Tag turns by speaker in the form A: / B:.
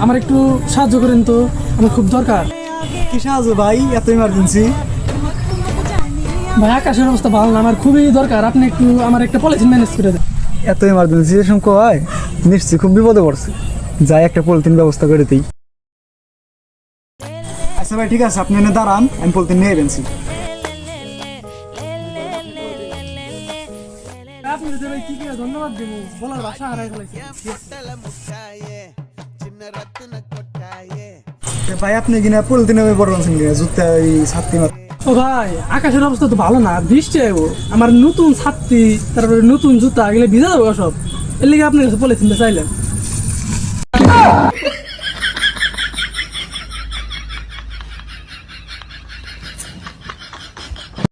A: আমার একটু সাহায্য করেন তো, আমার খুব দরকার।
B: কি সাহায্য ভাই, এত ইমার্জেন্সি?
A: ভাই আকাশের অবস্থা ভালো না, আমার খুবই দরকার, আপনি একটু আমার একটা পলিথিন ম্যানেজ করে দেন।
B: এত ইমার্জেন্সি এরকম হয়? নিশ্চয়ই খুব বিপদে পড়ছে, যাই একটা পলিথিন ব্যবস্থা করে দিই। আচ্ছা ভাই ঠিক আছে, আপনি এনে দাঁড়ান, আমি পলিথিন নিয়ে এসেছি।
A: আপনি যদি ভাই কি করে ধন্যবাদ দেবো, বলার ভাষা হারাই ফেলাইছে।
B: ভাই আপনি কিনা পলিথিনে বড় আছেন কিনা, জুতা এই ছাত্রী মাত্র।
A: ও ভাই আকাশের অবস্থা তো ভালো না, বৃষ্টি আইব, আমার নতুন ছাত্রী, তারপরে নতুন জুতা, এগুলো ভিজা যাবো সব, এর লিগে আপনার কাছে পলিথিনটা চাইলেন।